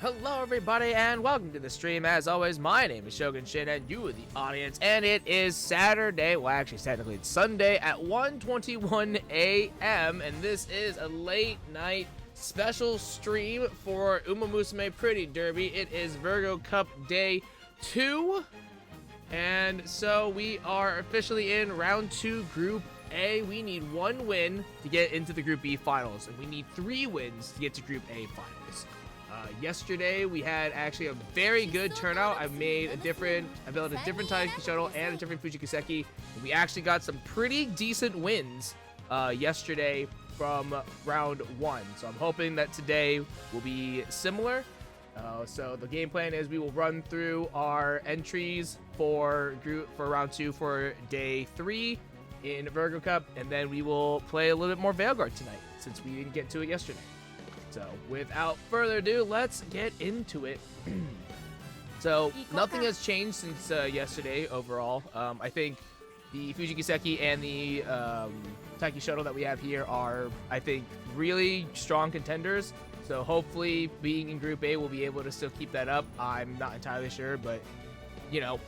Hello everybody and welcome to the stream. As always, my name is Shogun Shin and you are the audience, and it is Saturday, well actually technically it's Sunday at 1:21 a.m. and this is a late night special stream for Umamusume Pretty Derby. It is Virgo Cup Day 2, and so we are officially in round 2 Group A. We need 1 win to get into the Group B finals, and we need 3 wins to get to Group A finals. Yesterday we had actually a very good turnout. I built a different Taiki shuttle and a different Fujikiseki. And we actually got some pretty decent wins yesterday from round 1. So I'm hoping that today will be similar. So the game plan is we will run through our entries for round 2 for day 3 in Virgo Cup, and then we will play a little bit more Veilguard tonight since we didn't get to it yesterday. So without further ado, let's get into it. So nothing has changed since yesterday overall. I think the Fujikiseki and the Taiki shuttle that we have here are, I think, really strong contenders. So hopefully being in Group A, we'll be able to still keep that up. I'm not entirely sure, but you know,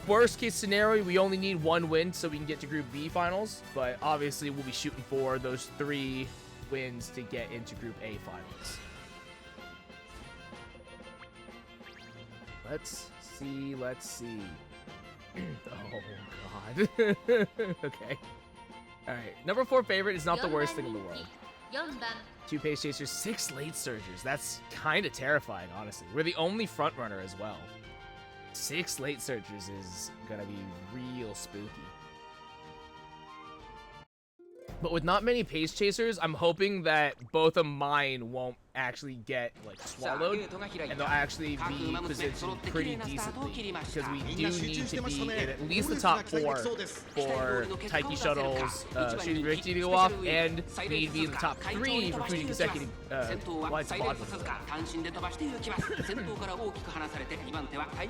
worst case scenario, we only need 1 win so we can get to Group B finals. But obviously we'll be shooting for those 3 wins to get into Group A finals. Let's see. Oh god. Okay. Alright. Number 4 favorite is not the worst thing in the world. 2 pace chasers, 6 late surgers. That's kind of terrifying, honestly. We're the only front runner as well. 6 late surgers is gonna be real spooky. But with not many pace chasers, I'm hoping that both of mine won't actually get like swallowed, and they'll actually be positioned pretty decently, because we do need to be in at least the top 4 for Taiki shuttles shooting victory to go off, and we need to be in the top 3 for Fujikiseki to light the bottom.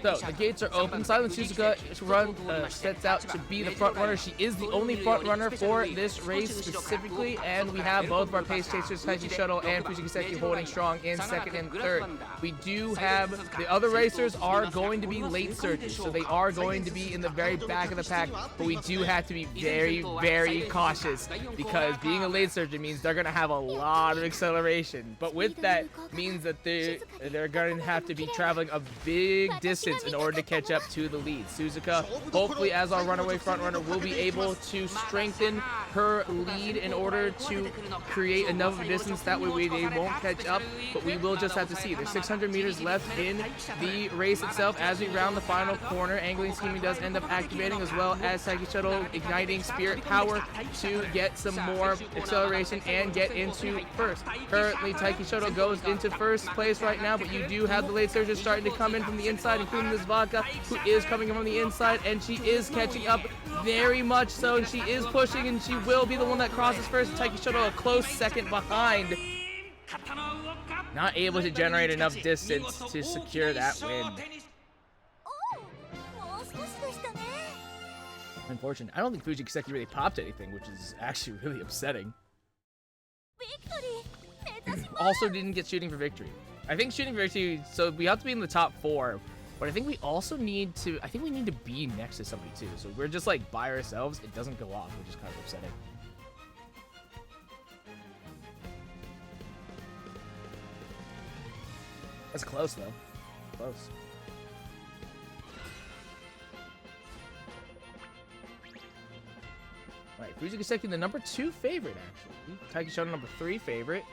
So the gates are open. Silent Suzuka sets out to be the front runner. She is the only front runner for this race specifically, and we have both of our pace chasers, Taiki shuttle and Fujikiseki, holding strong in 2nd and 3rd. We do have the other racers are going to be late surgers, so they are going to be in the very back of the pack, but we do have to be very, very cautious, because being a late surger means they're going to have a lot of acceleration, but with that means that they're going to have to be traveling a big distance in order to catch up to the lead. Suzuka, hopefully as our runaway front runner, will be able to strengthen her lead in order to create enough of a distance that way they won't catch up, but we will just have to see. There's 600 meters left in the race itself as we round the final corner. Angling Scheming does end up activating, as well as Taiki shuttle igniting Spirit Power to get some more acceleration and get into first. Currently Taiki shuttle goes into first place right now, but you do have the late surges starting to come in from the inside, including this Vodka, who is coming in from the inside, and she is catching up very much so, and she is pushing, and she will be the one that crosses first. Taiki shuttle a close 2nd behind. Not able to generate enough distance to secure that win. Unfortunate. I don't think Fujikiseki really popped anything, which is actually really upsetting. Also didn't get shooting for victory. I think shooting for victory, so we have to be in the top 4, but I think we also need to, we need to be next to somebody too. So we're just like by ourselves, it doesn't go off, which is kind of upsetting. That's close, though. Close. Alright, Fujikiseki, the number 2 favorite, actually. Taiki shuttle, number 3 favorite.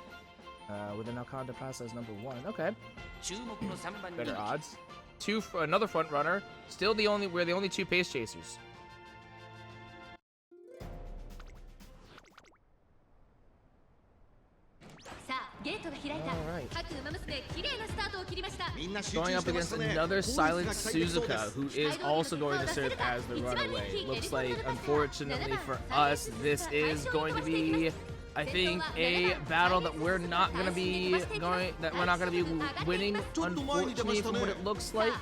With an Alcanta Pass as number 1. Okay. Better odds. Another front runner. Still we're the only 2 pace chasers. Alright. Going up against another Silent Suzuka, who is also going to serve as the runaway. Looks like, unfortunately for us, this is going to be I think a battle that we're not gonna be winning, unfortunately, from what it looks like.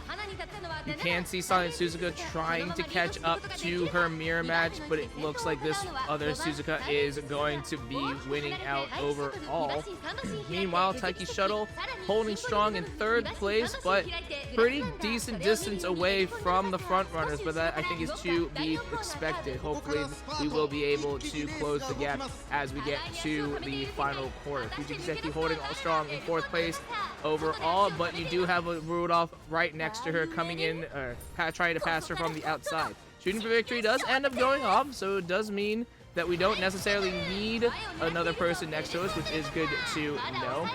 You can see Silent Suzuka trying to catch up to her mirror match, but it looks like this other Suzuka is going to be winning out overall. Meanwhile, Taiki Shuttle holding strong in 3rd place, but pretty decent distance away from the front runners, but that I think is to be expected. Hopefully, we will be able to close the gap as we get to the final quarter. Fujikiseki holding strong in 4th place overall, but you do have a Rudolph right next to her coming in, trying to pass her from the outside. Shooting for victory does end up going off, so it does mean that we don't necessarily need another person next to us, which is good to know.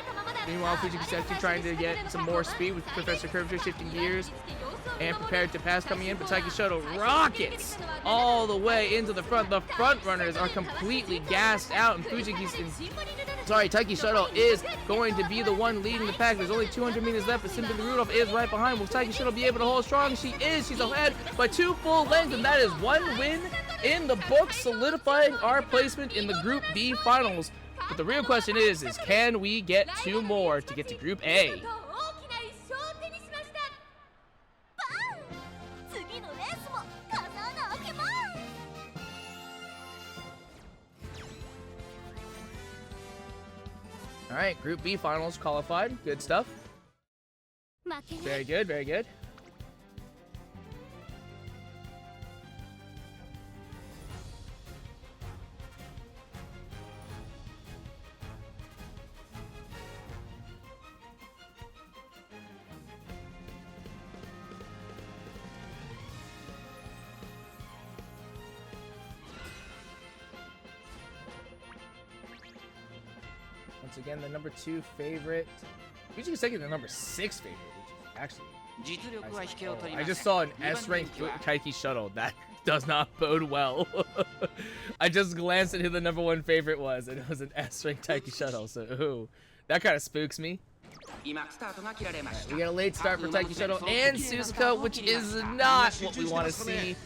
Meanwhile, Fujikiseki trying to get some more speed with Professor Curvature shifting gears and prepared to pass coming in, but Taiki Shuttle rockets all the way into the front. The front runners are completely gassed out, and Taiki Shuttle is going to be the one leading the pack. There's only 200 meters left, but Simply Rudolph is right behind. Will Taiki Shuttle be able to hold strong? She is. She's ahead by 2 full lengths, and that is 1 win in the book, solidifying our placement in the Group B finals. But the real question is can we get 2 more to get to Group A? All right, Group B finals qualified. Good stuff. Very good, very good. Once again, the number 2 favorite. Fujikiseki the number 6 favorite, which is actually nice. I just saw an S-ranked Taiki Shuttle. That does not bode well. I just glanced at who the number 1 favorite was, and it was an S-ranked Taiki Shuttle. So, ooh, that kind of spooks me. Right, we get a late start for Taiki Shuttle and Suzuka, which is not what we want to see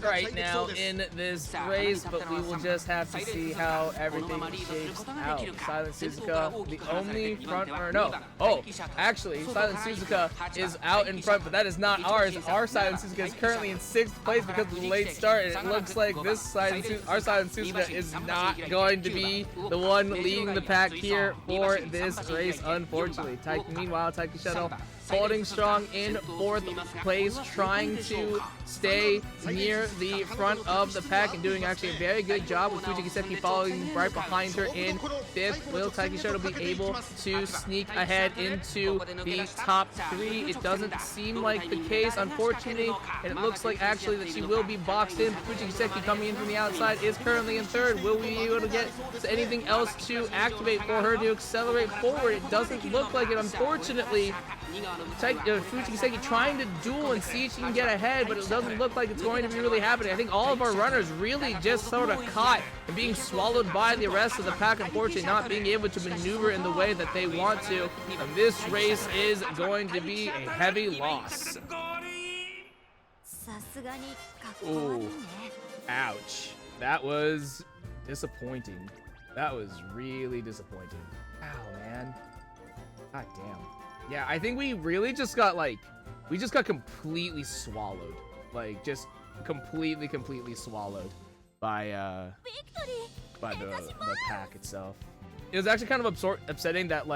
right now in this race, but we will just have to see how everything shakes out. Silent Suzuka, the only front runner. No. Oh, actually, Silent Suzuka is out in front, but that is not ours. Our Silent Suzuka is currently in 6th place because of the late start, and it looks like our Silent Suzuka is not going to be the one leading the pack here for this race, unfortunately. Meanwhile, Taiki Shuttle holding strong in 4th place, trying to stay near the front of the pack and doing actually a very good job with Fujikiseki following right behind her in 5th. Will Taiki Shuttle be able to sneak ahead into the top 3? It doesn't seem like the case, unfortunately, and it looks like actually that she will be boxed in. Fujikiseki coming in from the outside is currently in 3rd. Will we be able to get anything else to activate for her to accelerate forward? It doesn't look like it, unfortunately. Fujikiseki trying to duel and see if she can get ahead, but it doesn't look like it's going to be really happening. I think all of our runners really just sort of caught and being swallowed by the rest of the pack, unfortunately not being able to maneuver in the way that they want to. And this race is going to be a heavy loss. Ooh, ouch. That was disappointing. That was really disappointing. Ow, man. God damn. Yeah, I think we really just got, we just got completely swallowed. Like, just completely swallowed by the pack itself. It was actually kind of upsetting that,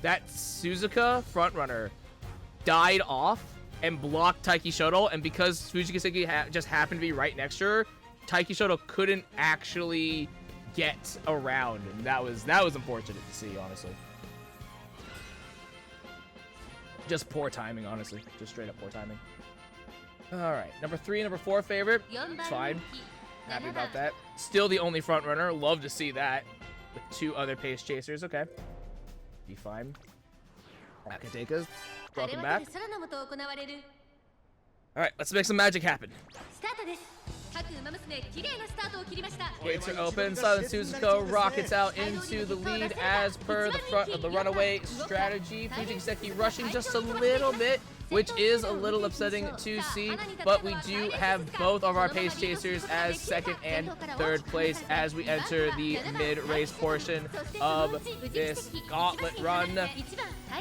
that Suzuka frontrunner died off and blocked Taiki Shuttle, and because Fujikiseki just happened to be right next to her, Taiki Shuttle couldn't actually get around, and that was unfortunate to see, honestly. Just poor timing, honestly. Just straight up poor timing. All right, number 3, number 4 favorite. It's fine. Happy about that. Still the only front runner. Love to see that. With 2 other pace chasers. Okay. Be fine. Akatekas. Welcome back. All right, let's make some magic happen. Gates are open. Silent Suzuka rockets out into the lead as per the front of the runaway strategy. Fujikiseki rushing just a little bit which is a little upsetting to see, but we do have both of our pace chasers as second and third place as we enter the mid-race portion of this gauntlet run.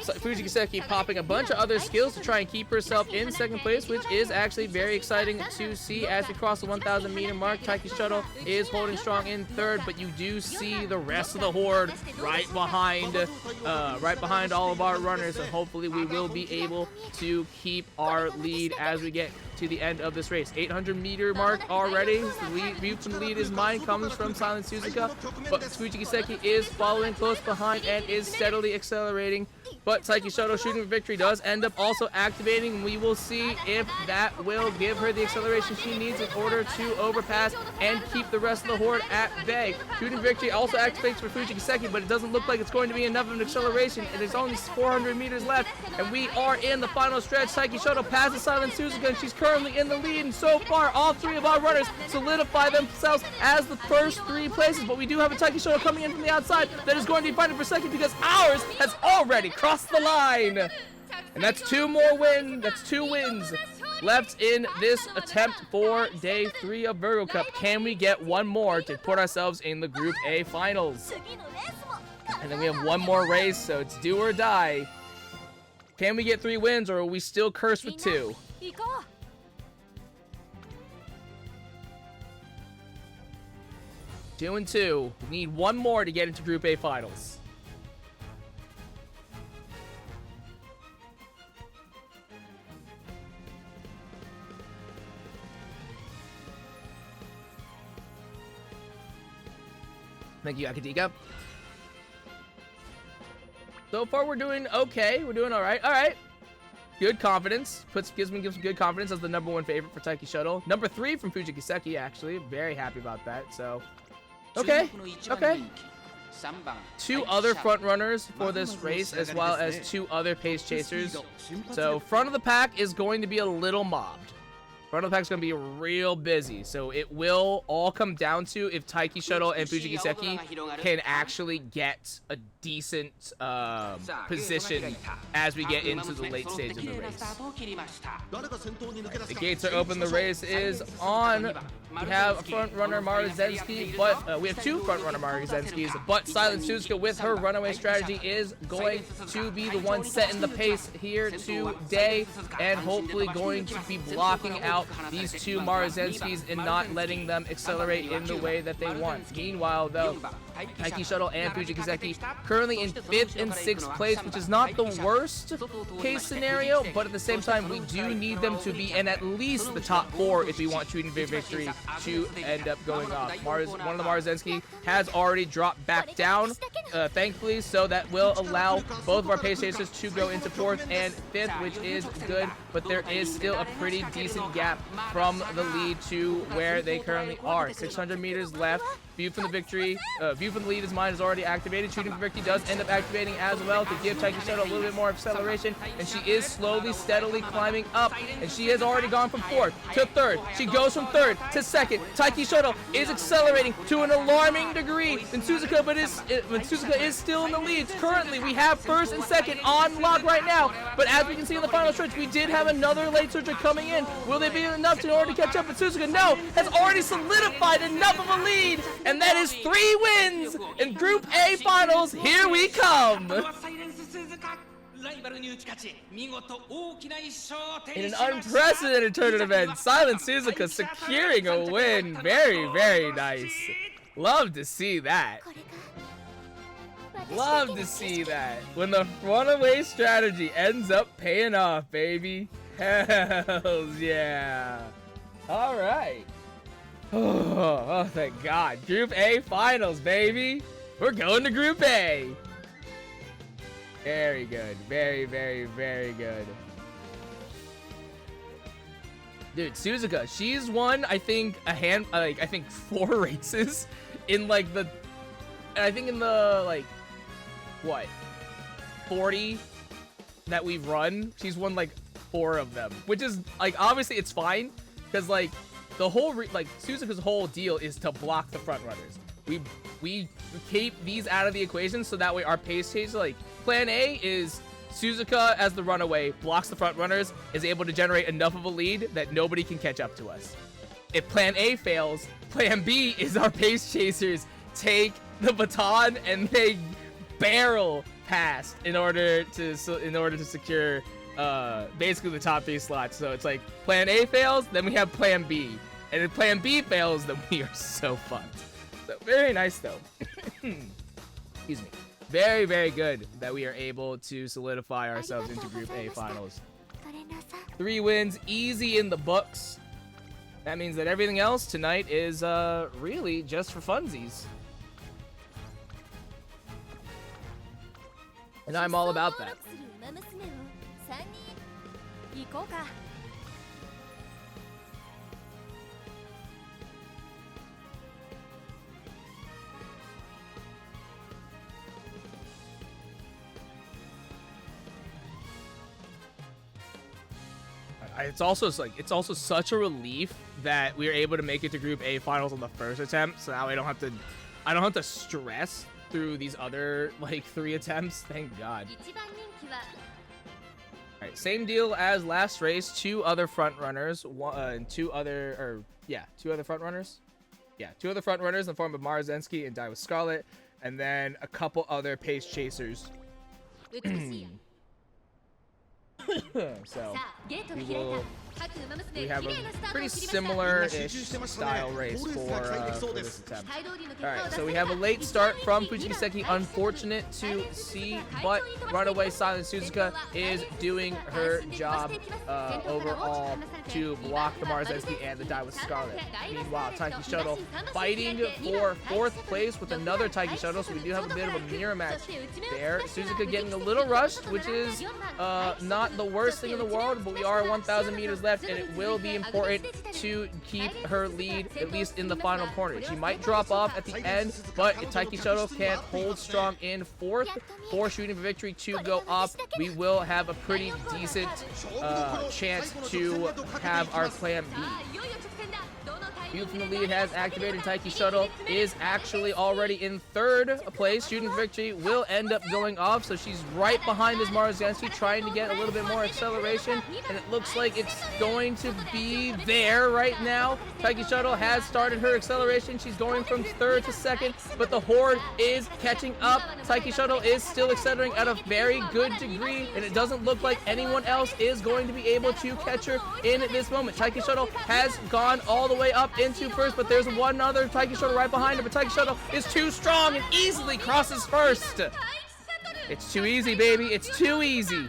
So Fujikiseki popping a bunch of other skills to try and keep herself in second place, which is actually very exciting to see as we cross the 1,000 meter mark. Taiki Shuttle is holding strong in third, but you do see the rest of the horde right behind all of our runners, and hopefully we will be able to keep our lead as we get to the end of this race. 800 meter mark already. The view from the lead is mine, comes from Silent Suzuka, but Fujikiseki is following close behind and is steadily accelerating. But Taiki Shuttle shooting for victory does end up also activating. We will see if that will give her the acceleration she needs in order to overpass and keep the rest of the horde at bay. Shooting victory also activates for Fujikiseki, but it doesn't look like it's going to be enough of an acceleration. And there's only 400 meters left, and we are in the final stretch. Taiki Shuttle passes Silent Suzuka, and she's currently in the lead. And so far, all three of our runners solidify themselves as the first three places. But we do have a Taiki Shuttle coming in from the outside that is going to be fighting for second because ours has already crossed the line. And that's two wins left in this attempt for day 3 of Virgo Cup. Can we get one more to put ourselves in the Group A finals? And then we have one more race, so it's do or die. Can we get 3 wins, or are we still cursed with 2? 2 and 2. We need one more to get into Group A finals. Thank you, Akadika. So far, we're doing okay. We're doing all right. All right. Good confidence. Gives me good confidence as the #1 favorite for Taiki Shuttle. Number 3 from Fujikiseki, actually. Very happy about that. So, okay. Okay. 2 other front runners for this race, as well as 2 other pace chasers. So, front of the pack is going to be a little mobbed. Front of the pack is going to be real busy, so it will all come down to if Taiki Shuttle and Fujikiseki can actually get a decent position as we get into the late stage of the race. The gates are open. The race is on. We have a front runner, Maruzenski, but we have 2 front runner Maruzenskis, but Silent Suzuka with her runaway strategy is going to be the one setting the pace here today, and hopefully going to be blocking out these 2 Maruzenskis and not letting them accelerate in the way that they want. Meanwhile, though, Taiki Shuttle and Fujikiseki currently in 5th and 6th place, which is not the worst case scenario, but at the same time, we do need them to be in at least the top 4 if we want shooting victory to end up going off. One of the Maruzenski has already dropped back down, thankfully, so that will allow both of our pace chasers to go into 4th and 5th, which is good, but there is still a pretty decent gap from the lead to where they currently are. 600 meters left. View from the lead is mine is already activated. Shooting for victory does end up activating as well to give Taiki Shuttle a little bit more acceleration, and she is slowly, steadily climbing up, and she has already gone from 4th to 3rd. She goes from 3rd to 2nd. Taiki Shuttle is accelerating to an alarming degree, and Suzuka, Suzuka is still in the lead. Currently, we have 1st and 2nd on lock right now, but as we can see in the final stretch, we did have another late surger coming in. Will they be enough in order to catch up? But Suzuka, no, has already solidified enough of a lead, and that is 3 wins in Group A finals. Here we come. In an unprecedented tournament event, Silent Suzuka securing a win. Very, very nice. Love to see that. Love to see that. When the runaway strategy ends up paying off, baby. Hells yeah. All right. Oh, thank God. Group A finals, baby. We're going to Group A. Very good. Very, very, very good. Dude, Suzuka, she's won, I think, I think 4 races in, like, what, 40 that we've run. She's won, like, 4 of them, which is, like, obviously it's fine, because, like, the whole, Suzuka's whole deal is to block the front runners. We keep these out of the equation so that way our pace chase, like, plan A is Suzuka, as the runaway, blocks the front runners, is able to generate enough of a lead that nobody can catch up to us. If Plan A fails, Plan B is our pace chasers take the baton and they barrel past in order to secure basically the top 3 slots. So it's like Plan A fails, then we have Plan B, and if Plan B fails, then we are so fucked. So very nice though. Excuse me. Very, very good that we are able to solidify ourselves into Group A finals. 3 wins, easy in the books. That means that everything else tonight is really just for funsies. And I'm all about that. It's also such a relief that we were able to make it to Group A finals on the first attempt. So now I don't have to stress through these other like 3 attempts. Thank God. All right, same deal as last race. 2 other front runners, 2 other front runners. Yeah, 2 other front runners in the form of Marzensky and Die with Scarlet, and then a couple other pace chasers. So we have a pretty similar-ish style race for this attempt. Alright, so we have a late start from Fujikiseki, unfortunate to see, but runaway Silent Suzuka is doing her job overall to block the Marzensky and the Die with Scarlet. Meanwhile, Taiki Shuttle fighting for 4th place with another Taiki Shuttle, so we do have a bit of a mirror match there. Suzuka getting a little rushed, which is not the worst thing in the world, but we are 1,000 meters left, and it will be important to keep her lead, at least in the final corner. She might drop off at the end, but if Taiki Shuttle can hold strong in 4th for shooting for victory to go up, we will have a pretty decent chance to have our plan B. View from the lead has activated. Taiki Shuttle is actually already in 3rd place. Shooting victory will end up going off, so she's right behind this Marzensky, trying to get a little bit more acceleration, and it looks like it's going to be there right now. Taiki Shuttle has started her acceleration. She's going from 3rd to 2nd, but the Horde is catching up. Taiki Shuttle is still accelerating at a very good degree, and it doesn't look like anyone else is going to be able to catch her in this moment. Taiki Shuttle has gone all the way up into 1st, but there's one other Taiki Shuttle right behind her, but Taiki Shuttle is too strong and easily crosses 1st. It's too easy, baby. It's too easy.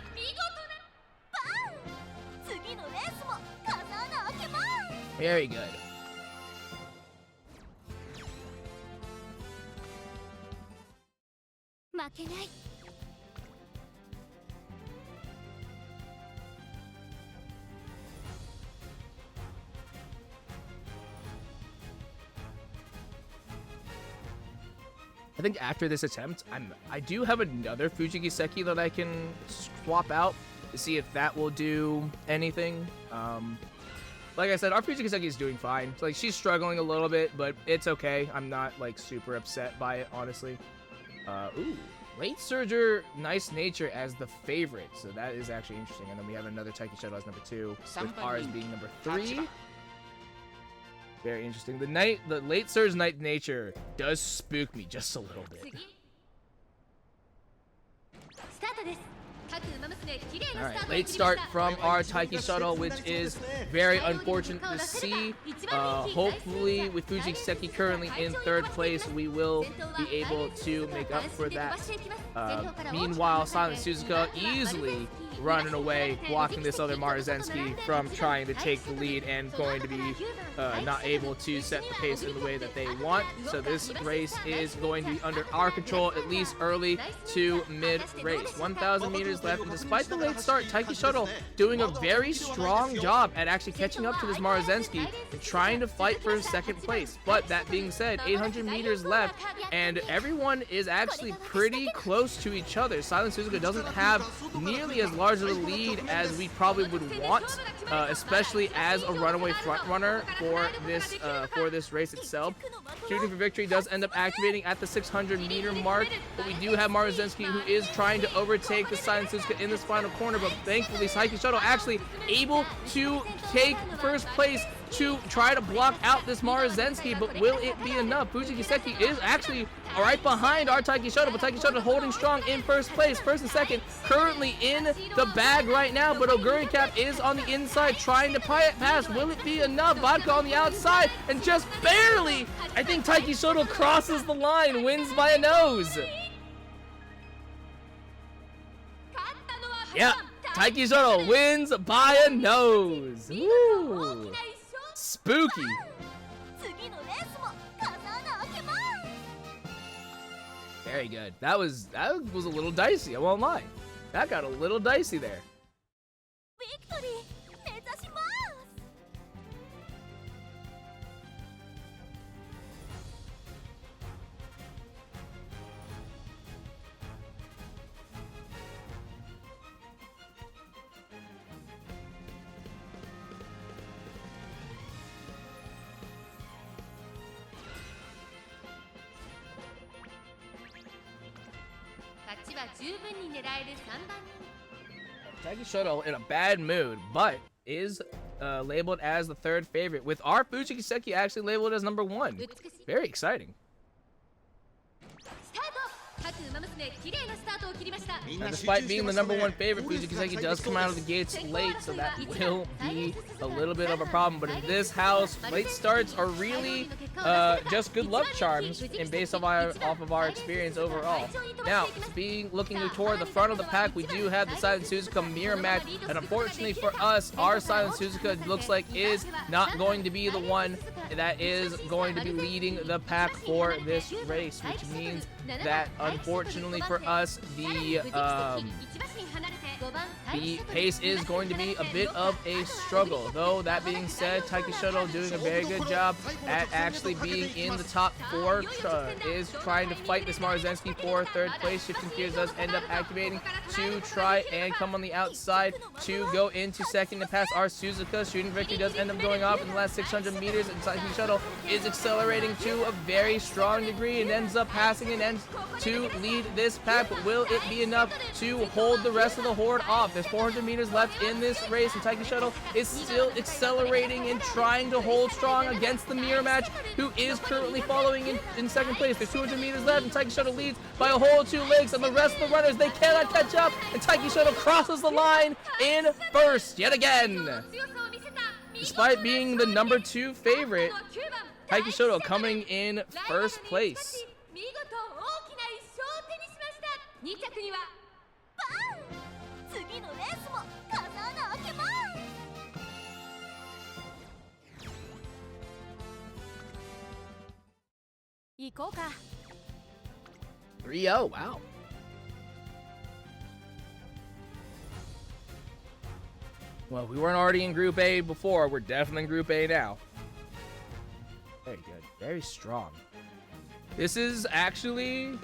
Very good. I think after this attempt, I do have another Fujikiseki that I can swap out to see if that will do anything. Like I said, our Fujikiseki is doing fine. Like, she's struggling a little bit, but it's okay. I'm not like super upset by it, honestly. Ooh, Late Surger, Nice Nature as the favorite, so that is actually interesting. And then we have another Taiki Shuttle as number 2, with ours being number 3. Very interesting. The Late Surge Night Nature does spook me just a little bit. Alright, late start from our Taiki Shuttle, which is very unfortunate to see. Hopefully, with Fujikiseki currently in 3rd place, we will be able to make up for that. Meanwhile, Silent Suzuka easily running away, blocking this other Marzensky from trying to take the lead and going to be not able to set the pace in the way that they want. So this race is going to be under our control, at least early to mid-race. 1,000 meters left, and despite the late start, Taiki Shuttle doing a very strong job at actually catching up to this Marzensky and trying to fight for 2nd place. But that being said, 800 meters left, and everyone is actually pretty close to each other. Silent Suzuka doesn't have nearly as large of a lead as we probably would want, especially as a runaway front runner for this race itself. Shooting for Victory does end up activating at the 600-meter mark, but we do have Maruzensky, who is trying to overtake the Silent Suzuka in this final corner, but thankfully Taiki Shuttle actually able to take first place to try to block out this Maruzensky, but will it be enough? Fuji Kiseki is actually right behind our Taiki Shuttle, but Taiki Shuttle holding strong in first place. First and second currently in the bag right now, but Oguri Cap is on the inside trying to pass. Will it be enough? Vodka on the outside, and just barely, I think Taiki Shuttle crosses the line, wins by a nose. Yep, Taiki Shuttle wins by a nose. Woo. Spooky. Very good. That was a little dicey, I won't lie. That got a little dicey there. Victory! 勝ちは十分に狙える3番。 Taiki Shuttle in a bad mood, but is labeled as the third favorite, with our Fuji Kiseki actually labeled as number 1. Very exciting. Now, despite being the number 1 favorite, Fuji Kiseki does come out of the gates late, so that will be a little bit of a problem. But in this house, late starts are really just good luck charms, and based off of our experience overall. Now, looking toward the front of the pack, we do have the Silent Suzuka mirror match, and unfortunately for us, our Silent Suzuka looks like is not going to be the one that is going to be leading the pack for this race, which means that unfortunately for us, the pace is going to be a bit of a struggle. Though that being said, Taiki Shuttle doing a very good job at actually being in the top 4, is trying to fight this Maruzensky for third place. Shifting Gears does end up activating to try and come on the outside to go into second and pass our Suzuka. Shooting Victory does end up going off in the last 600 meters, and Taiki Shuttle is accelerating to a very strong degree and ends up passing and ends to lead this pack. But will it be enough to hold the rest of the horde off? There's 400 meters left in this race, and Taiki Shuttle is still accelerating and trying to hold strong against the mirror match, who is currently following in second place. There's 200 meters left, and Taiki Shuttle leads by a whole 2 legs, and the rest of the runners, they cannot catch up, and Taiki Shuttle crosses the line in first yet again. Despite being the number 2 favorite, Taiki Shuttle coming in first place. Go. 3-0, wow. Well, we weren't already in Group A before. We're definitely in Group A now. Very good. Very strong. This is actually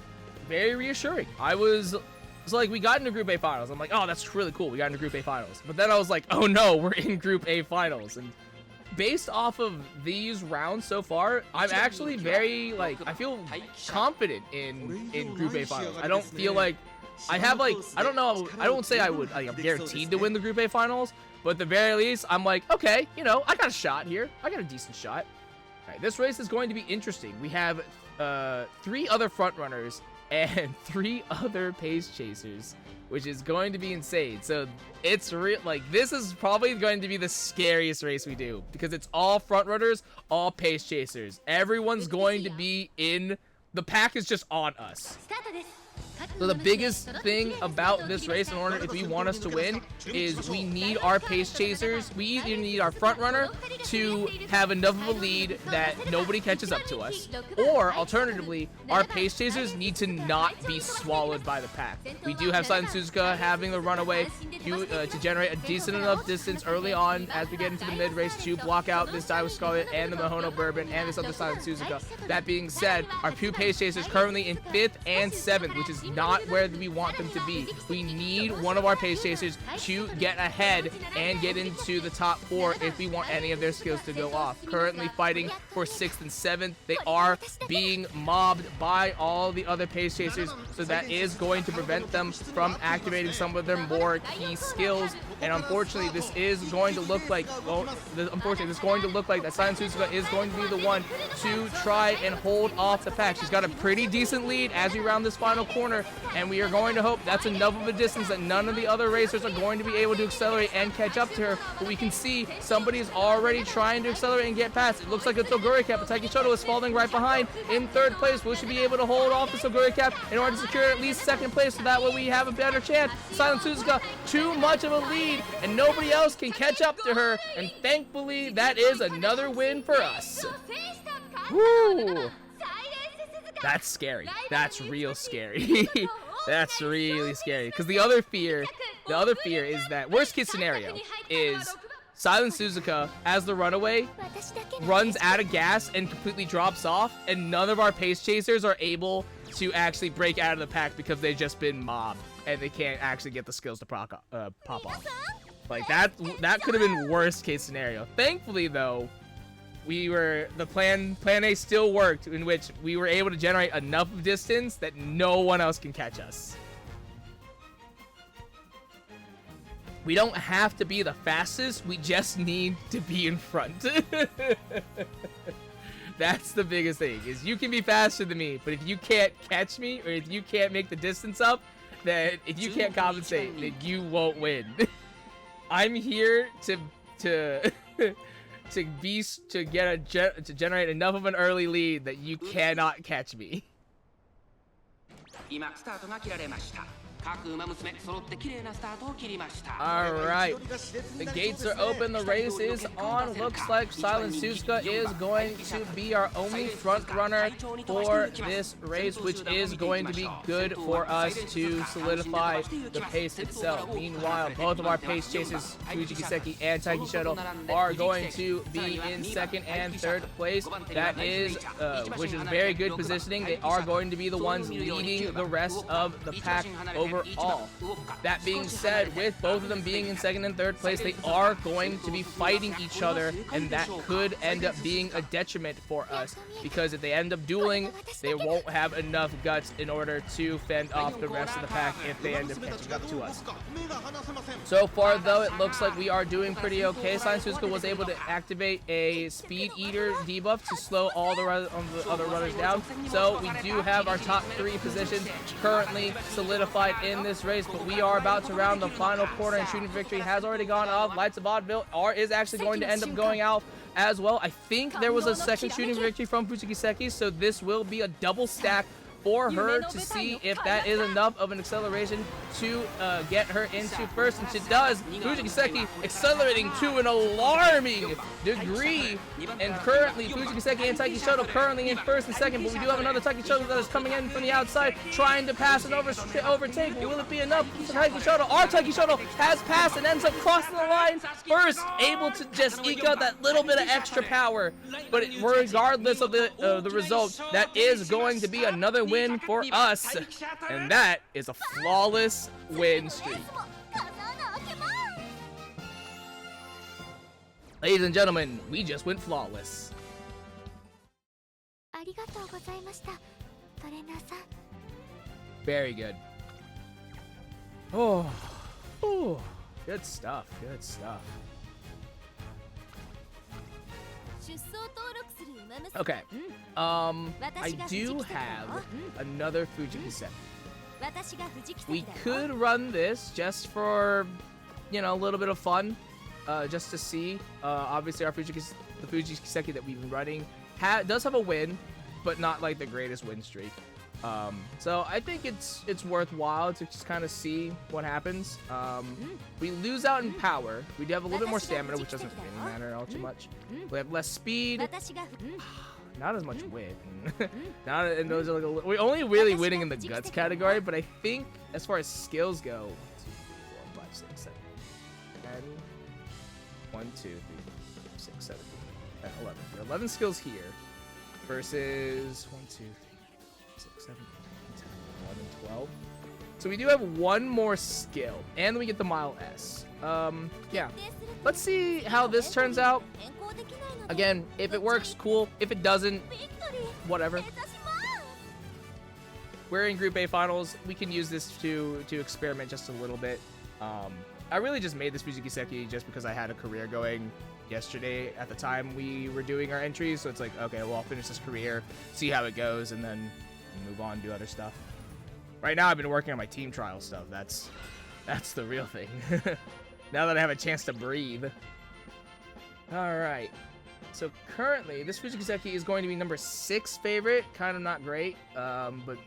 very reassuring. It's like we got into Group A finals. I'm like, oh, that's really cool. We got into Group A finals. But then I was like, oh no, we're in Group A finals. And based off of these rounds so far, I'm actually very, like, I feel confident in Group A finals. I don't feel like I have, like, I don't know, I don't say I'm guaranteed to win the Group A finals, but at the very least, I'm like, okay, you know, I got a shot here. I got a decent shot. All right, this race is going to be interesting. We have 3 other front runners and 3 other pace chasers, which is going to be insane. So it's real, like, this is probably going to be the scariest race we do, because it's all front runners, all pace chasers. Everyone's going to be in, the pack is just on us. So the biggest thing about this race, in order, if we want us to win, is we need our pace chasers. We either need our front runner to have enough of a lead that nobody catches up to us, or alternatively, our pace chasers need to not be swallowed by the pack. We do have Silent Suzuka having the runaway to generate a decent enough distance early on as we get into the mid-race to block out this Daiwa Scarlet and the Mihono Bourbon and this other Silent Suzuka. That being said, our 2 pace chasers currently in 5th and 7th, which is not where we want them to be. We need one of our pace chasers to get ahead and get into the top 4 if we want any of their skills to go off. Currently fighting for 6th and 7th. They are being mobbed by all the other pace chasers, so that is going to prevent them from activating some of their more key skills. And unfortunately, this is going to look like, well, unfortunately, this is going to look like that Silent Suzuka is going to be the one to try and hold off the pack. She's got a pretty decent lead as we round this final corner, and we are going to hope that's enough of a distance that none of the other racers are going to be able to accelerate and catch up to her. But we can see somebody is already trying to accelerate and get past. It looks like it's Oguri Cap, but Takishoto is falling right behind in 3rd place. Will she be able to hold off this Oguri Cap in order to secure at least 2nd place, so that way we have a better chance? Silent Suzuka, too much of a lead, and nobody else can catch up to her, and thankfully that is another win for us. Woo! That's scary. That's real scary. That's really scary, because the other fear is that worst case scenario is Silent Suzuka, as the runaway, runs out of gas and completely drops off, and none of our pace chasers are able to actually break out of the pack because they've just been mobbed and they can't actually get the skills to pop off. Like, that could have been worst case scenario. Thankfully, though, the plan A still worked, in which we were able to generate enough distance that no one else can catch us. We don't have to be the fastest, we just need to be in front. That's the biggest thing, is you can be faster than me, but if you can't catch me, or if you can't make the distance up, then if you can't compensate, then you won't win. I'm here to generate enough of an early lead that you cannot catch me. Alright, the gates are open, the race is on. Looks like Silent Suzuka is going to be our only front runner for this race, which is going to be good for us to solidify the pace itself. Meanwhile, both of our pace chasers, Fujiki Kiseki and Takishoto, are going to be in 2nd and 3rd place. That is, which is very good positioning. They are going to be the ones leading the rest of the pack overall. That being said, with both of them being in 2nd and 3rd place, they are going to be fighting each other, and that could end up being a detriment for us, because if they end up dueling, they won't have enough guts in order to fend off the rest of the pack if they end up catching up to us. So far, though, it looks like we are doing pretty okay. Silent Suzuka was able to activate a Speed Eater debuff to slow all the other runners down. So we do have our top 3 positions currently solidified in this race, but we are about to round the final corner, and Shooting Victory has already gone off. Lights of Vaudeville is actually going to end up going out as well. I think there was a second Shooting Victory from Fujiki Kiseki, so this will be a double stack for her to see if that is enough of an acceleration to get her into first, and she does. Fujiki Kiseki accelerating to an alarming degree, and currently Fujiki Kiseki and Takishoto currently in 1st and 2nd, but we do have another Takishoto that is coming in from the outside trying to pass and overtake. Will it be enough for Takishoto? Our Takishoto has passed and ends up crossing the line first, able to just eke out that little bit of extra power. But regardless of the result, that is going to be another win for us, and that is a flawless win streak. Ladies and gentlemen, we just went flawless. Very good. Oh, good stuff, good stuff. Okay, I do have another Fujiki set. We could run this just for, you know, a little bit of fun, just to see. Obviously, the Fujiki Kiseki that we've been running does have a win, but not like the greatest win streak. So I think it's worthwhile to just kind of see what happens. We lose out in power. We do have a little bit more stamina, which doesn't really matter all too much. We have less speed, not as much win. And those are like we're only really winning in the guts category, but I think as far as skills go, 1, 2, 3, 4, 5, 6, 7, 10, 1, 2, 3, 4, 6, 7, 8, 10, 11. There are 11 skills here versus 1, 2, 3, 6, 7, 8, 10, 11, and 12. So we do have one more skill, and we get the Mile S. Yeah. Let's see how this turns out. Again, if it works, cool. If it doesn't, whatever. We're in Group A finals. We can use this to experiment just a little bit. I really just made this Fujikiseki just because I had a career going yesterday at the time we were doing our entries. So it's like, okay, well, I'll finish this career, see how it goes, and then move on, do other stuff. Right now, I've been working on my team trial stuff. That's the real thing. Now that I have a chance to breathe. All right. So currently, this Fujikiseki is going to be number 6 favorite. Kind of not great, but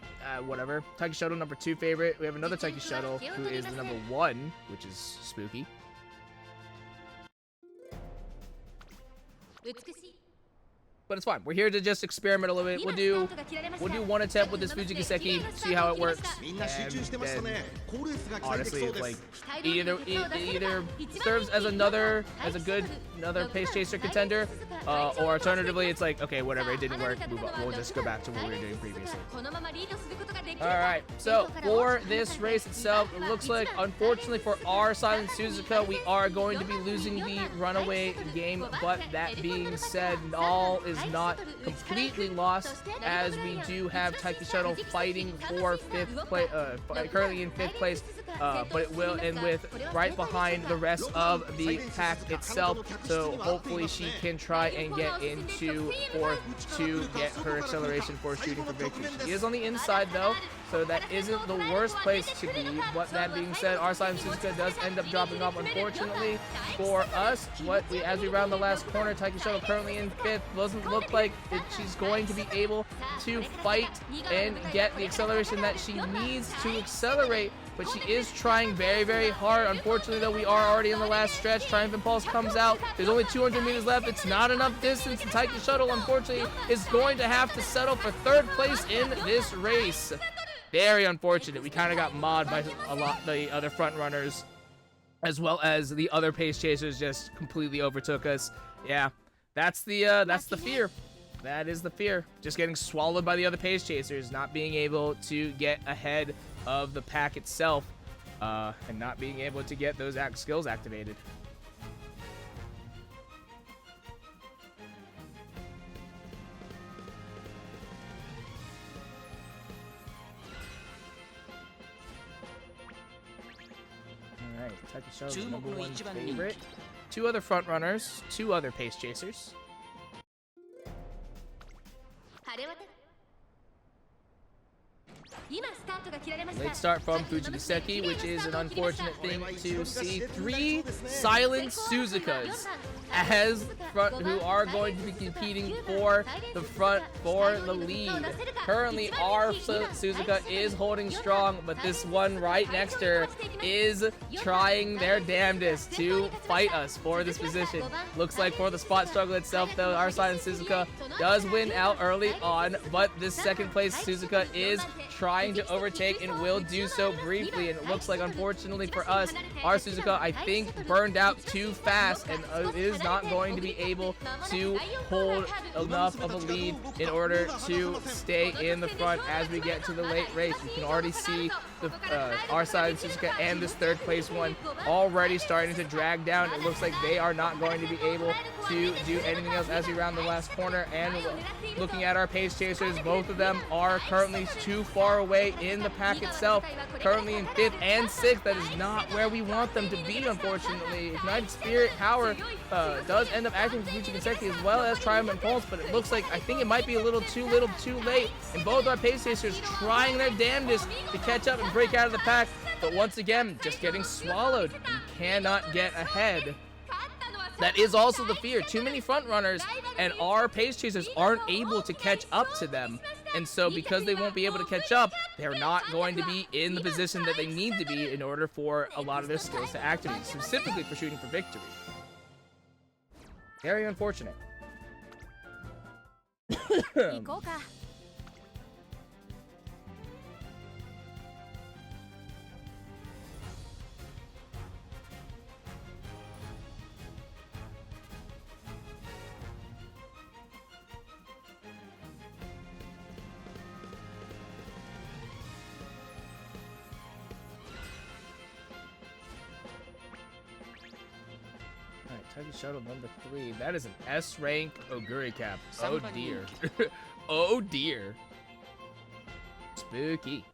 whatever. Taiki Shuttle, number 2 favorite. We have another Taiki Shuttle, who is the number 1, which is spooky. But it's fine. We're here to just experiment a little bit. We'll do one attempt with this Fujikiseki, see how it works. And then, honestly, it's like it either serves as another pace chaser contender, or alternatively, it's like, okay, whatever, it didn't work. Move on. We'll just go back to what we were doing previously. All right. So for this race itself, it looks like, unfortunately for our Silent Suzuka, we are going to be losing the runaway game. But that being said, all is not completely lost, as we do have Taiki Shuttle fighting for 5th place, currently in 5th place, but it will end with right behind the rest of the pack itself. So hopefully she can try and get into 4th to get her acceleration for shooting for victory. She is on the inside though, so that isn't the worst place to be. But that being said, our Silent Suzuka does end up dropping off, unfortunately for us. As we round the last corner, Taiki Shuttle currently in 5th. Doesn't look like she's going to be able to fight and get the acceleration that she needs to accelerate, but she is trying very, very hard. Unfortunately, though, we are already in the last stretch. Triumphant Pulse comes out. There's only 200 meters left. It's not enough distance, and Taiki Shuttle, unfortunately, is going to have to settle for 3rd place in this race. Very unfortunate. We kind of got modded by the other front runners, as well as the other pace chasers just completely overtook us. Yeah, that's the fear. That is the fear. Just getting swallowed by the other pace chasers, not being able to get ahead of the pack itself, and not being able to get those skills activated. All right, Taiki Shuttle, number 1 favorite. 2 other front runners, 2 other pace chasers. Late start from Fujikiseki, which is an unfortunate thing to see. 3 Silent Suzukas who are going to be competing for the front for the lead. Currently, our Suzuka is holding strong, but this one right next to her is trying their damnedest to fight us for this position. Looks like for the spot struggle itself, though, our Silent Suzuka does win out early on, but this 2nd place Suzuka is trying to overtake and will do so briefly. And it looks like, unfortunately for us, our Suzuka, I think, burned out too fast and is not going to be able to hold enough of a lead in order to stay in the front as we get to the late race. You can already see our side Suzuka and this 3rd place one already starting to drag down. It looks like they are not going to be able to do anything else as we round the last corner. And looking at our pace chasers, both of them are currently too far away in the pack itself, currently in 5th and 6th. That is not where we want them to be, unfortunately. Ignited Spirit Power does end up acting for Fujikiseki as well as Triumphant Pulse, but it looks like, I think it might be a little too late, and both our pace chasers trying their damnedest to catch up and break out of the pack, but once again, just getting swallowed and cannot get ahead. That is also the fear. Too many front runners, and our pace chasers aren't able to catch up to them. And so because they won't be able to catch up, they're not going to be in the position that they need to be in order for a lot of their skills to activate, specifically for shooting for victory. Very unfortunate. Taiki Shuttle number 3. That is an S rank Oguri cap. Oh dear. Oh dear. Spooky.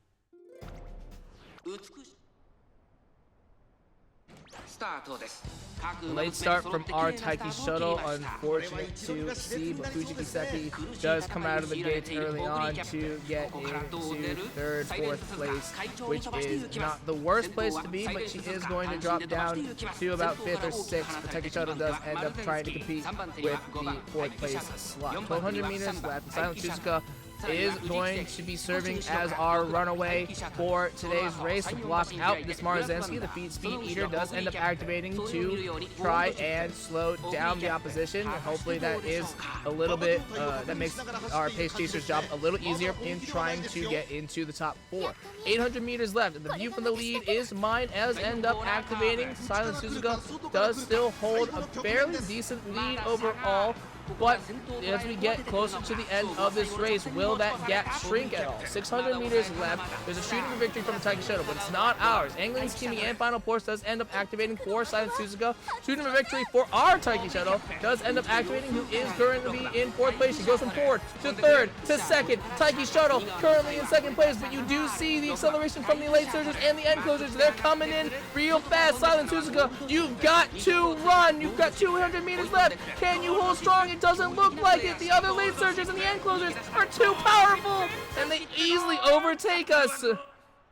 Late start from our Taiki Shuttle. Unfortunate to see, but Fujiki Seki does come out of the gates early on to get into third, fourth place, which is not the worst place to be, but she is going to drop down to about 5th or 6th. The Taiki Shuttle does end up trying to compete with the 4th place slot. 1,200 meters left. Silent Shizuka is going to be serving as our runaway for today's race to block out this Marzensky. The Speed Eater does end up activating to try and slow down the opposition. And hopefully that is a little bit, that makes our pace chaser's job a little easier in trying to get into the top 4. 800 meters left. The view from the lead is mine as end up activating. Silent Suzuka does still hold a fairly decent lead overall. But as we get closer to the end of this race, will that gap shrink at all? 600 meters left. There's a shooting for victory from the Taiki Shuttle, but it's not ours. Angling, Scheming, and Final Force does end up activating for Silent Suzuka. Shooting for victory for our Taiki Shuttle does end up activating, who is currently in 4th place. She goes from 4th to 3rd to 2nd. Taiki Shuttle currently in 2nd place, but you do see the acceleration from the late surgers and the end closers. They're coming in real fast. Silent Suzuka, you've got to run. You've got 200 meters left. Can you hold strong? It doesn't look like it. The other late surgers and the end closers are too powerful, and they easily overtake us.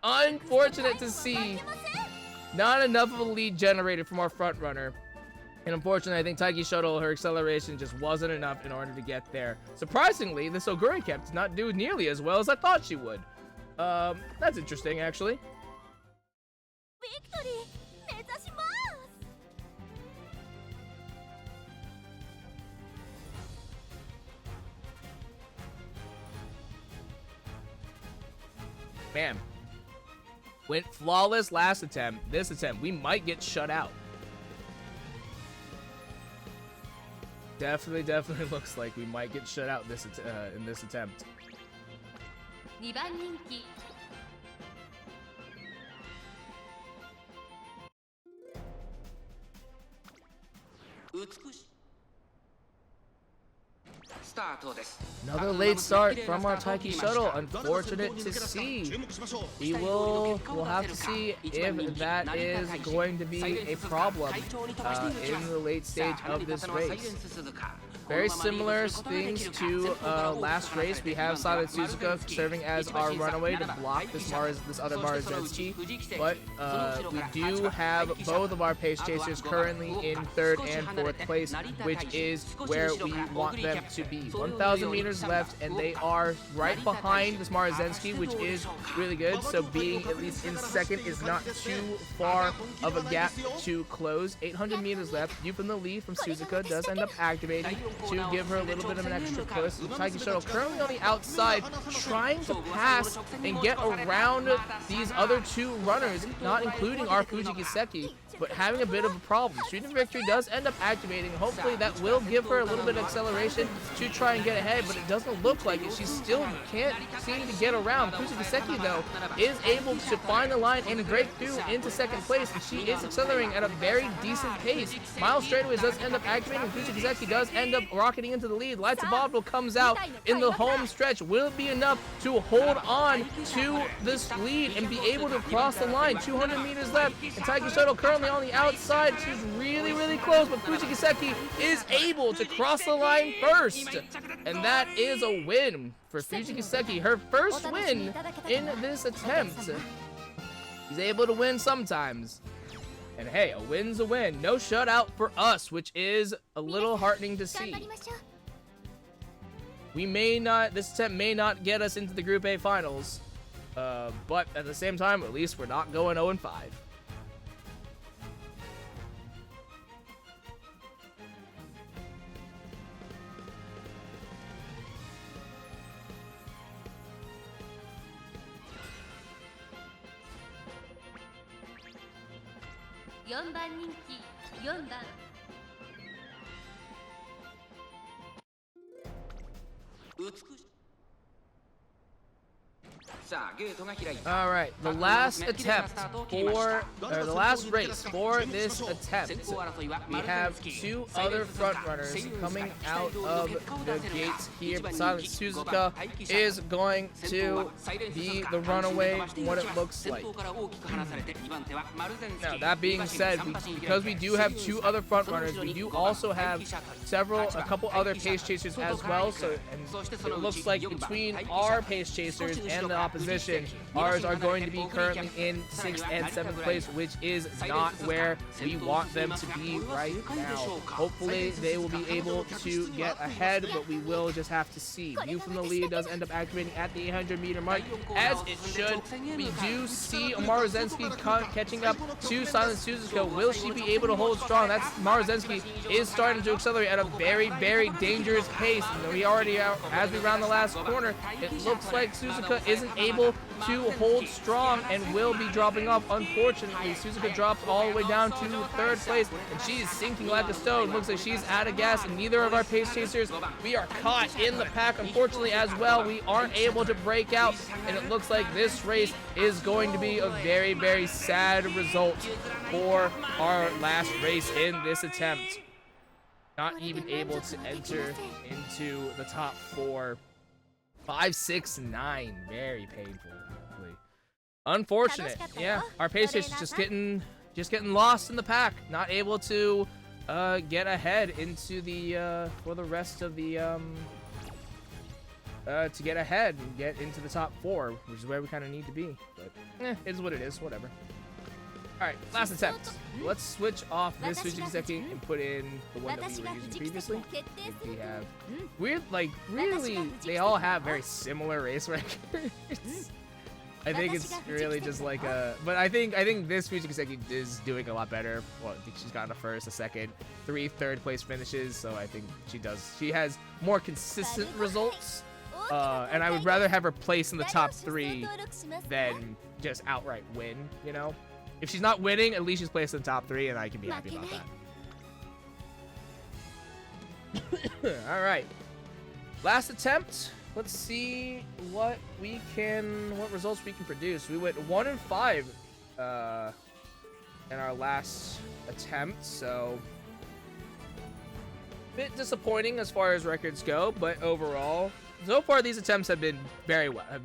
Unfortunate to see. Not enough of a lead generated from our front runner. And unfortunately, I think Taiki Shuttle, her acceleration just wasn't enough in order to get there. Surprisingly, this Oguri cap did not do nearly as well as I thought she would. That's interesting, actually. Victory! Man, went flawless last attempt. This attempt, we might get shut out. Definitely looks like we might get shut out in this attempt. 2番人気 Another late start from our Taiki Shuttle. Unfortunate to see. We'll have to see if that is going to be a problem in the late stage of this race. Very similar things to last race. We have Silent Suzuka serving as our runaway to block this other Marzensky. But we do have both of our pace chasers currently in 3rd and 4th place, which is where we want them to be. 1,000 meters left, and they are right behind this Marzensky, which is really good. So being at least in 2nd is not too far of a gap to close. 800 meters left. View from the lead from Suzuka does end up activating to give her a little bit of an extra push. The Taiki Shuttle currently on the outside, trying to pass and get around these other 2 runners, not including our Fujiki Seki, but having a bit of a problem. Shooting Victory does end up activating. Hopefully that will give her a little bit of acceleration to try and get ahead, but it doesn't look like it. She still can't seem to get around. Fujiki Seki, though, is able to find the line and break through into 2nd place, and she is accelerating at a very decent pace. Miles Straightaways does end up activating. Fujiki Seki does end up rocketing into the lead. Lights of Bobble comes out in the home stretch. Will it be enough to hold on to this lead and be able to cross the line? 200 meters left, and Taiki Shuttle currently on the outside. She's really close, but Fujiki Seki is able to cross the line first, and that is a win for Fujiki Seki, her first win in this attempt. She's able to win sometimes, and hey, a win's a win. No shutout for us, which is a little heartening to see. This attempt may not get us into the Group A finals, but at the same time, at least we're not going 0-5. Four番人気4番 さあ All right, the last attempt for, or the last race for this attempt. We have two other front runners coming out of the gates here. Silent Suzuka is going to be the runaway, what it looks like. Now, that being said, because we do have two other front runners, we do also have a couple other pace chasers as well. So, and it looks like between our pace chasers and the opposition, ours are going to be currently in 6th and 7th place, which is not where we want them to be right now. Hopefully, they will be able to get ahead, but we will just have to see. View from the lead does end up activating at the 800-meter mark, as it should. We do see Umamusume catching up to Silent Suzuka. Will she be able to hold strong? That's Umamusume is starting to accelerate at a very, very dangerous pace. We already are, as we round the last corner, it looks like Suzuka isn't able to hold strong and will be dropping off. Unfortunately, Suzuka drops all the way down to 3rd place, and she's sinking like a stone. Looks like she's out of gas, and neither of our pace chasers, we are caught in the pack, unfortunately, as well. We aren't able to break out, and it looks like this race is going to be a very, very sad result for our last race in this attempt. Not even able to enter into the top 4. 5, 6, 9. Very painful. Unfortunate. Yeah, our pace is just getting lost in the pack. Not able to get ahead into the for the rest of the to get ahead and get into the top 4, which is where we kind of need to be. But it is what it is. Whatever. All right, last attempt. Let's switch off this Fujikiseki and put in the one that we were using previously. We have weird, like, really, they all have very similar race records. I think it's really just like a, but I think this Fujikiseki is doing a lot better. Well, I think she's gotten a 1st, a 2nd, 3 3rd place finishes, so I think she has more consistent results. And I would rather have her place in the top 3 than just outright win, you know? If she's not winning, at least she's placed in the top 3, and I can be happy about that. All right. Last attempt. Let's see what results we can produce. We went 1 and 5 in our last attempt, so a bit disappointing as far as records go, but overall, so far these attempts have been going very well. I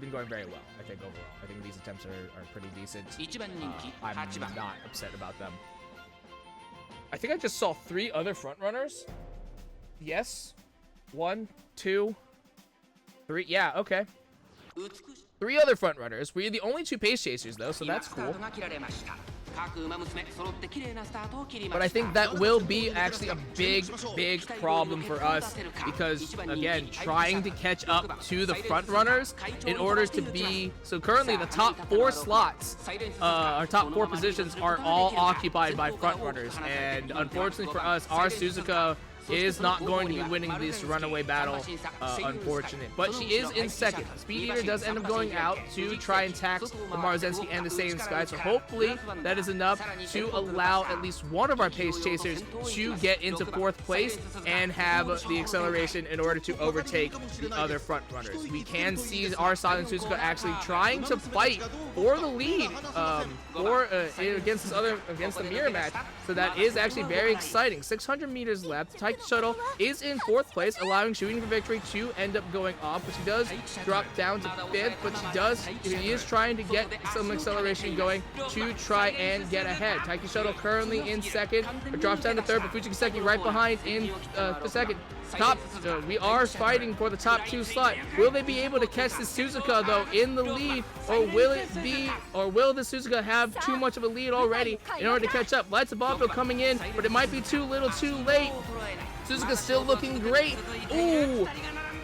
think overall, I think these attempts are pretty decent. I'm not upset about them. I think I just saw 3 other front runners. Yes, 1, 2, 3. Yeah, okay. 3 other front runners. We're the only 2 pace chasers though, so that's cool. But I think that will be actually a big problem for us, because again, trying to catch up to the front runners in order to be, so currently the top 4 slots, our top 4 positions are all occupied by front runners, and unfortunately for us, our Suzuka is not going to be winning this runaway battle, unfortunate. But she is in 2nd. Speed Eater does end up going out to try and tax the Marzensky and the Saiyan Sky, so hopefully that is enough to allow at least one of our pace chasers to get into 4th place and have the acceleration in order to overtake the other front runners. We can see our Silent Suzuka actually trying to fight for the lead against the mirror match, so that is actually very exciting. 600 meters left. Taiki Shuttle is in 4th place, allowing Shooting for Victory to end up going off, but she does drop down to 5th, but he is trying to get some acceleration going to try and get ahead. Taiki Shuttle currently in 2nd, but drops down to 3rd, but Fujikiseki right behind in the 2nd. We are fighting for the top 2 slot. Will they be able to catch the Suzuka though in the lead, or will the Suzuka have too much of a lead already in order to catch up? Lights of Vaudeville coming in, but it might be too little too late. Suzuka still looking great. Ooh,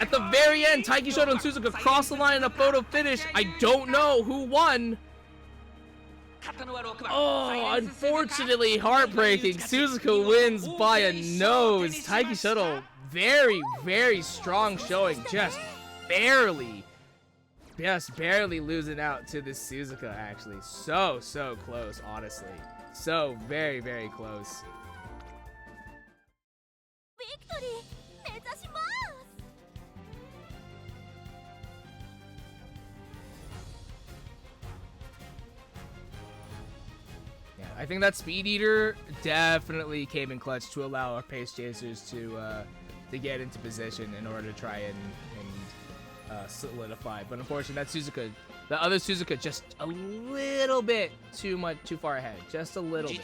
at the very end, Taiki Shuttle and Suzuka cross the line in a photo finish. I don't know who won. Oh, unfortunately, heartbreaking. Suzuka wins by a nose. Taiki Shuttle, very, very strong showing. Just barely losing out to this Suzuka, actually. So close, honestly. So very, very close. Victory! 目指します! I think that Speed Eater definitely came in clutch to allow our pace chasers to get into position in order to try and solidify. But unfortunately, that Suzuka, the other Suzuka, just a little bit too far ahead, just a little bit.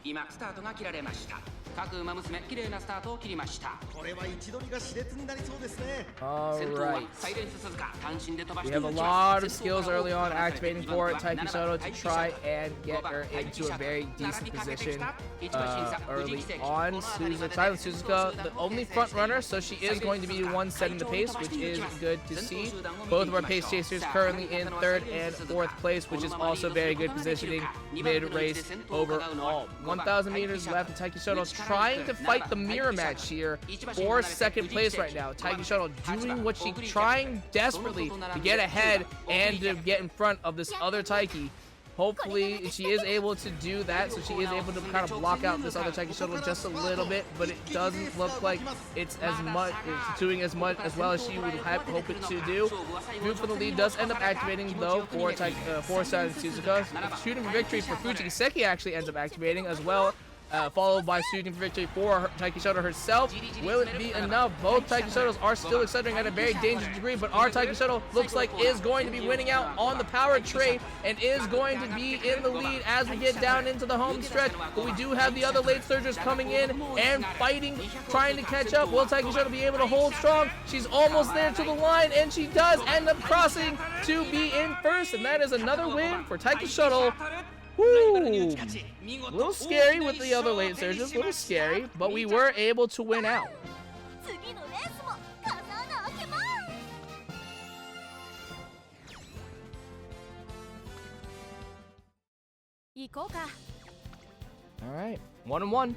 今スタートが切られました。各馬娘綺麗なスタートを切りました。これは位置取りが熾烈になりそうですね。Alright. サイレンス鈴鹿単身で飛ば We して have a lot of skills early on activating for Taiki Soto to try and get her into a very decent position early on. Silent Suzuka, the only front runner, so she is going to be the one setting the pace, which is good to see. Both of our pace chasers currently in 3rd and 4th place, which is also very good positioning mid-race overall. 1,000 meters left, and Taiki Soto trying to fight the mirror match here for 2nd place right now. Taiki Soto doing what she's trying desperately to get ahead and to get in front of this other Taiki. Hopefully she is able to do that, so she is able to kind of block out this other Taiki Shuttle just a little bit, but it doesn't look like it's doing as much as well as she would hope it to do. Move for the lead does end up activating though for Silent Suzuka. Shooting for victory for Fujikiseki actually ends up activating as well. Followed by shooting for victory for Taiki Shoto herself. Will it be enough? Both Taiki Shotos are still accelerating at a very dangerous degree, but our Taiki Shoto looks like is going to be winning out on the power trade and is going to be in the lead as we get down into the home stretch. But we do have the other late surgers coming in and fighting, trying to catch up. Will Taiki Shoto be able to hold strong? She's almost there to the line, and she does end up crossing to be in first, and that is another win for Taiki Shoto. Woo! A little scary with the other late surges, a little scary, but we were able to win out. Alright, 1-1.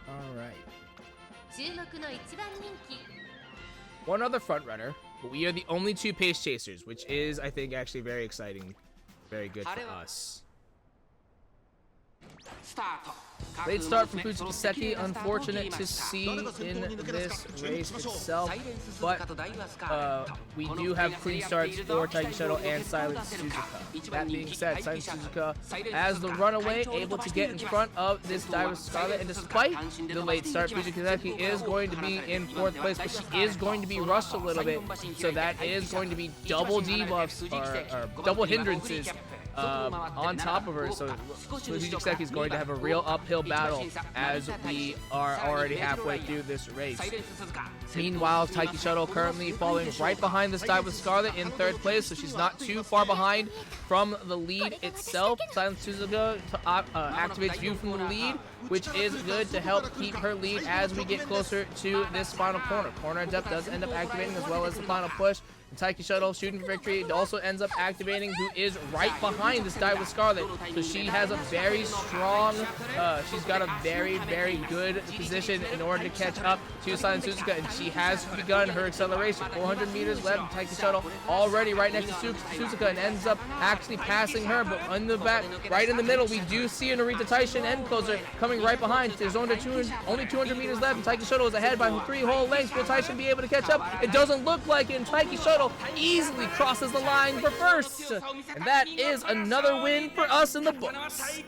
Alright. One other front runner, but we are the only two pace chasers, which is, I think, actually very exciting. Very good for us. Late start from Fujikiseki, unfortunate to see in this race itself, but we do have clean starts for Taiki Shoto and Silent Suzuka. That being said, Silent Suzuka, as the runaway, able to get in front of this Diver Scarlet, and despite the late start, Fujikiseki is going to be in 4th place, but she is going to be rushed a little bit, so that is going to be double debuffs, or double hindrances on top of her, so Fujikiseki is going to have a real uphill battle as we are already halfway through this race. Meanwhile, Taiki Shoto currently falling right behind this dive with Scarlet in 3rd place, so she's not too far behind from the lead itself. Silent Suzuka activates View from the lead, which is good to help keep her lead as we get closer to this final corner. Corner Adept does end up activating as well as the final push. And Taiki Shoto shooting for victory also ends up activating, who is right behind this dive with Scarlet. So she has a very strong, she's got a very, very good position in order to catch up to Silent Suzuka, and she has begun her acceleration. 400 meters left, Taiki Shoto already right next to Suzuka and ends up actually passing her, but on the back, right in the middle, we do see a Narita Taishin end closer coming right behind. There's only 200 meters left, and Taiki Shoto is ahead by 3 whole lengths. Will Taishin be able to catch up? It doesn't look like it, and Taiki Shoto easily crosses the line for first, and that is another win for us in the books.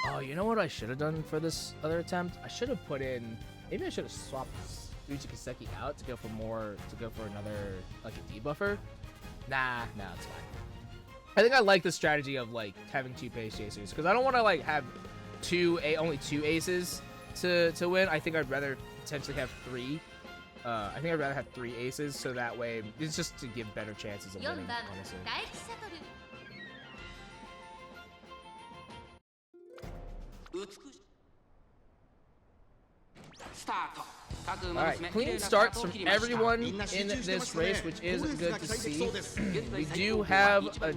Oh, you know what I should have done for this other attempt? I should have put in, maybe I should have swapped Fujikiseki out to go for another, like a debuffer. Nah, it's fine. I think I like the strategy of like having 2 pace chasers because I don't want to like have only 2 aces to win. I think I'd rather potentially have 3. I think I'd rather have 3 aces, so that way it's just to give better chances of winning, honestly. Alright, clean starts from everyone in this race, which is good to see. We do have a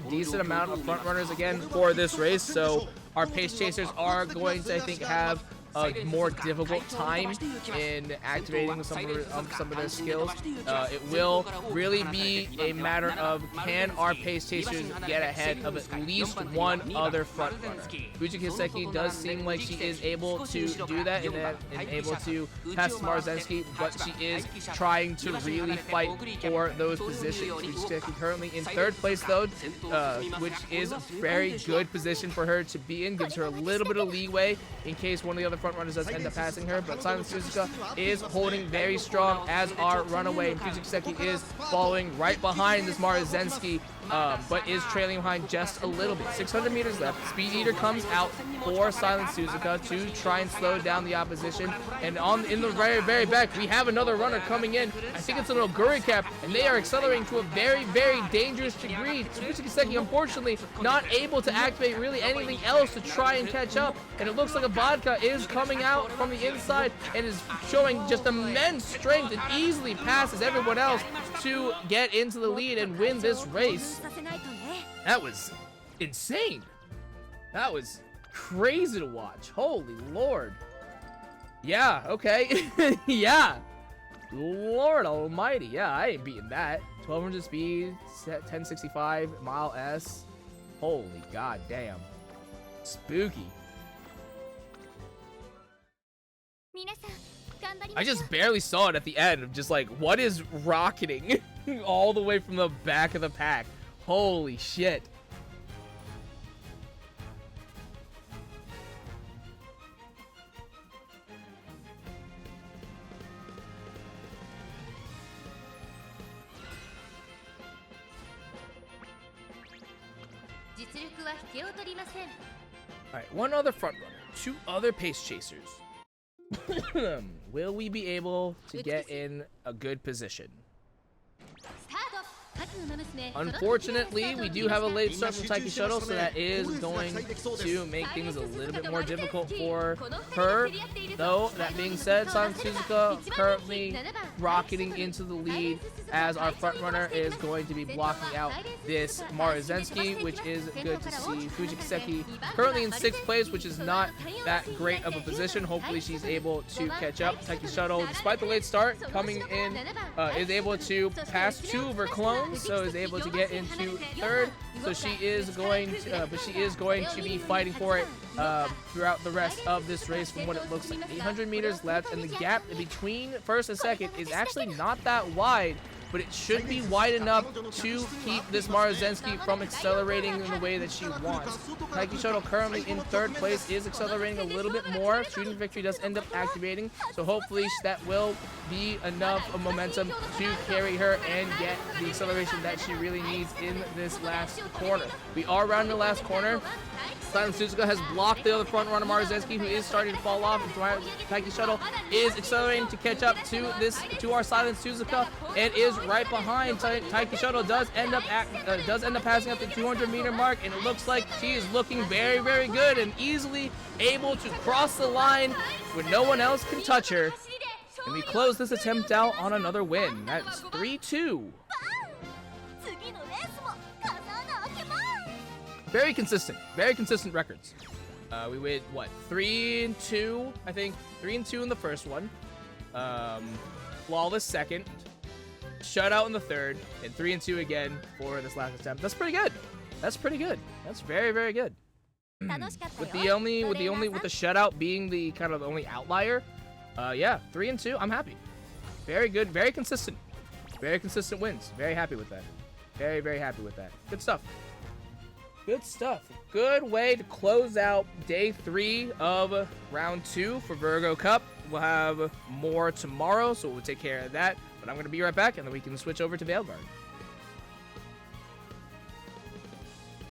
decent amount of front runners again for this race, so our pace chasers are going to, I think, have a more difficult time in activating some of their skills. It will really be a matter of, can our pace chasers get ahead of at least one other front runner. Fujikiseki does seem like she is able to do that and able to pass Marzensky, but she is trying to really fight for those positions. Fujikiseki currently in third place though, which is a very good position for her to be in, gives her a little bit of leeway in case one of the other front runners does end up passing her, but Silent Suzuka is holding very strong as our runaway, and Fujikiseki is following right behind this Marzensky, but is trailing behind just a little bit. 600 meters left. Speed Eater comes out for Silent Suzuka to try and slow down the opposition, and in the very back we have another runner coming in. I think it's an Oguri cap, and they are accelerating to a very dangerous degree. Fujikiseki unfortunately not able to activate really anything else to try and catch up, and it looks like a vodka is coming out from the inside and is showing just immense strength and easily passes everyone else to get into the lead and win this race. That was insane. That was crazy to watch. Holy Lord. Yeah, okay. Yeah. Lord almighty. Yeah, I ain't beating that. 1200 speed, 1065 mile S. Holy god damn. Spooky. I just barely saw it at the end of just like, what is rocketing all the way from the back of the pack? Holy shit. Alright, one other front runner, two other pace chasers. Will we be able to get in a good position? Unfortunately, we do have a late start from Taiki Shuttle, so that is going to make things a little bit more difficult for her. Though, that being said, Silent Suzuka currently rocketing into the lead as our front runner is going to be blocking out this Marzensky, which is good to see. Fujikiseki currently in 6th place, which is not that great of a position. Hopefully she's able to catch up. Taiki Shuttle, despite the late start, coming in, is able to pass 2 of her clones, so is able to get into 3rd. So she is going to, be fighting for it throughout the rest of this race. From what it looks like, 800 meters left, and the gap between 1st and 2nd is actually not that wide, but it should be wide enough to keep this Marzensky from accelerating in the way that she wants. Taiki Shuttle currently in 3rd place is accelerating a little bit more. Student Victory does end up activating, so hopefully that will be enough of momentum to carry her and get the acceleration that she really needs in this last corner. We are rounding the last corner. Silent Suzuka has blocked the other front runner, Marzensky, who is starting to fall off. And Taiki Shuttle is accelerating to catch up to our Silent Suzuka, and is right behind. Taiki Shuttle does end up passing up the 200-meter mark, and it looks like she is looking very good and easily able to cross the line when no one else can touch her. And we close this attempt out on another win. That's 3-2. Very consistent records. We went, what, 3-2, I think. 3-2 in the first one. Flawless second. Shutout in the third. And 3-2 again for this last attempt. That's pretty good. That's very good. with the shutout being the kind of the only outlier. Yeah, 3-2. I'm happy. Very good. Very consistent. Very consistent wins. Very happy with that. Very happy with that. Good stuff. Good stuff. Good way to close out day 3 of round 2 for Virgo Cup. We'll have more tomorrow, so we'll take care of that. But I'm going to be right back, and then we can switch over to Veilguard.